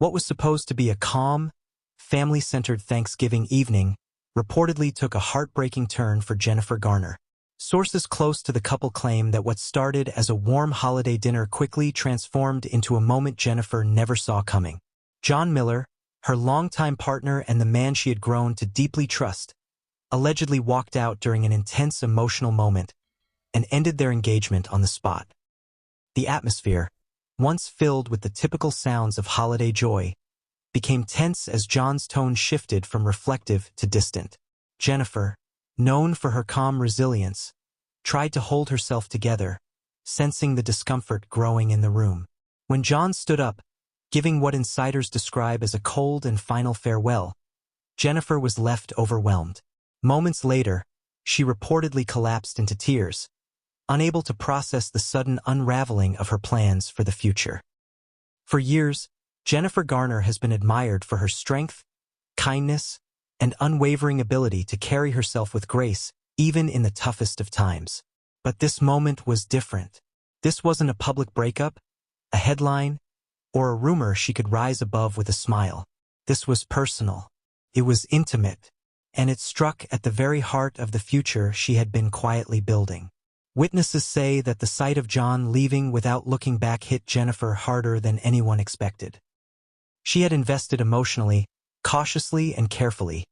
What was supposed to be a calm, family-centered Thanksgiving evening reportedly took a heartbreaking turn for Jennifer Garner. Sources close to the couple claim that what started as a warm holiday dinner quickly transformed into a moment Jennifer never saw coming. John Miller, her longtime partner and the man she had grown to deeply trust, allegedly walked out during an intense emotional moment and ended their engagement on the spot. The atmosphere, once filled with the typical sounds of holiday joy, became tense as John's tone shifted from reflective to distant. Jennifer, known for her calm resilience, tried to hold herself together, sensing the discomfort growing in the room. When John stood up, giving what insiders describe as a cold and final farewell, Jennifer was left overwhelmed. Moments later, she reportedly collapsed into tears, unable to process the sudden unraveling of her plans for the future. For years, Jennifer Garner has been admired for her strength, kindness, and unwavering ability to carry herself with grace, even in the toughest of times. But this moment was different. This wasn't a public breakup, a headline, or a rumor she could rise above with a smile. This was personal. It was intimate, and it struck at the very heart of the future she had been quietly building. Witnesses say that the sight of John leaving without looking back hit Jennifer harder than anyone expected. She had invested emotionally, cautiously and carefully,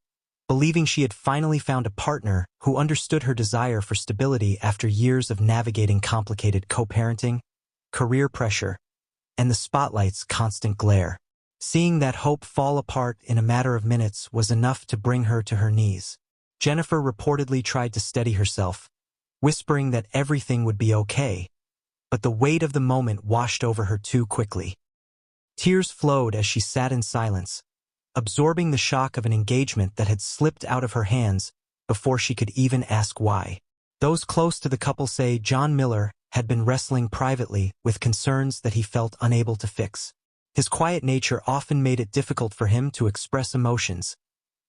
believing she had finally found a partner who understood her desire for stability after years of navigating complicated co-parenting, career pressure, and the spotlight's constant glare. Seeing that hope fall apart in a matter of minutes was enough to bring her to her knees. Jennifer reportedly tried to steady herself, whispering that everything would be okay, but the weight of the moment washed over her too quickly. Tears flowed as she sat in silence, absorbing the shock of an engagement that had slipped out of her hands before she could even ask why. Those close to the couple say John Miller had been wrestling privately with concerns that he felt unable to fix. His quiet nature often made it difficult for him to express emotions,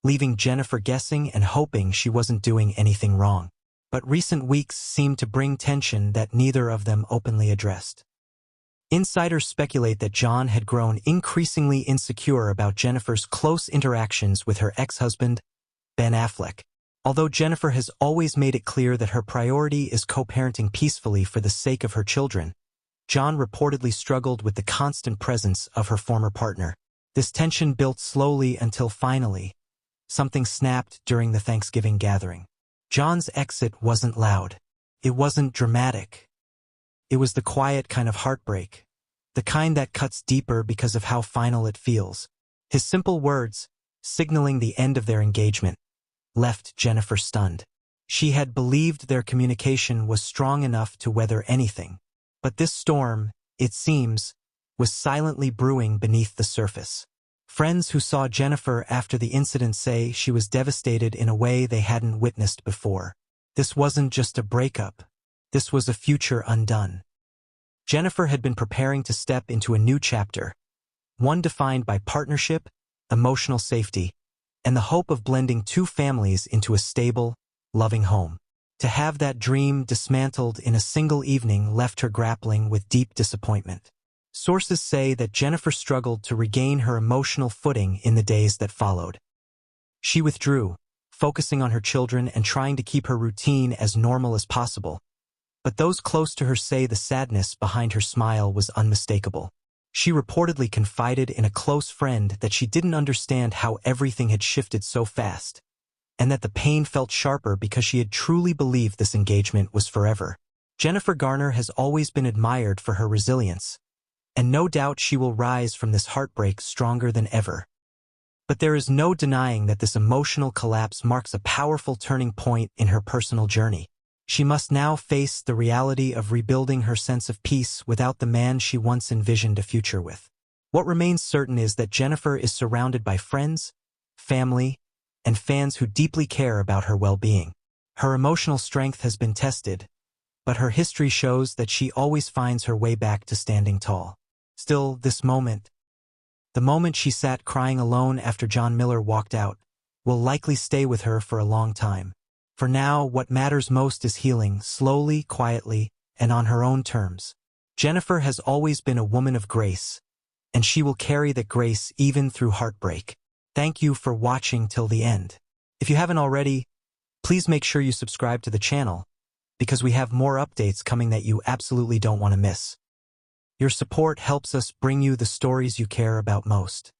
leaving Jennifer guessing and hoping she wasn't doing anything wrong. But recent weeks seemed to bring tension that neither of them openly addressed. Insiders speculate that John had grown increasingly insecure about Jennifer's close interactions with her ex-husband, Ben Affleck. Although Jennifer has always made it clear that her priority is co-parenting peacefully for the sake of her children, John reportedly struggled with the constant presence of her former partner. This tension built slowly until finally, something snapped during the Thanksgiving gathering. John's exit wasn't loud. It wasn't dramatic. It was the quiet kind of heartbreak, the kind that cuts deeper because of how final it feels. His simple words, signaling the end of their engagement, left Jennifer stunned. She had believed their communication was strong enough to weather anything. But this storm, it seems, was silently brewing beneath the surface. Friends who saw Jennifer after the incident say she was devastated in a way they hadn't witnessed before. This wasn't just a breakup. This was a future undone. Jennifer had been preparing to step into a new chapter, one defined by partnership, emotional safety, and the hope of blending two families into a stable, loving home. To have that dream dismantled in a single evening left her grappling with deep disappointment. Sources say that Jennifer struggled to regain her emotional footing in the days that followed. She withdrew, focusing on her children and trying to keep her routine as normal as possible. But those close to her say the sadness behind her smile was unmistakable. She reportedly confided in a close friend that she didn't understand how everything had shifted so fast, and that the pain felt sharper because she had truly believed this engagement was forever. Jennifer Garner has always been admired for her resilience, and no doubt she will rise from this heartbreak stronger than ever. But there is no denying that this emotional collapse marks a powerful turning point in her personal journey. She must now face the reality of rebuilding her sense of peace without the man she once envisioned a future with. What remains certain is that Jennifer is surrounded by friends, family, and fans who deeply care about her well-being. Her emotional strength has been tested, but her history shows that she always finds her way back to standing tall. Still, this moment, the moment she sat crying alone after John Miller walked out, will likely stay with her for a long time. For now, what matters most is healing, slowly, quietly, and on her own terms. Jennifer has always been a woman of grace, and she will carry that grace even through heartbreak. Thank you for watching till the end. If you haven't already, please make sure you subscribe to the channel, because we have more updates coming that you absolutely don't want to miss. Your support helps us bring you the stories you care about most.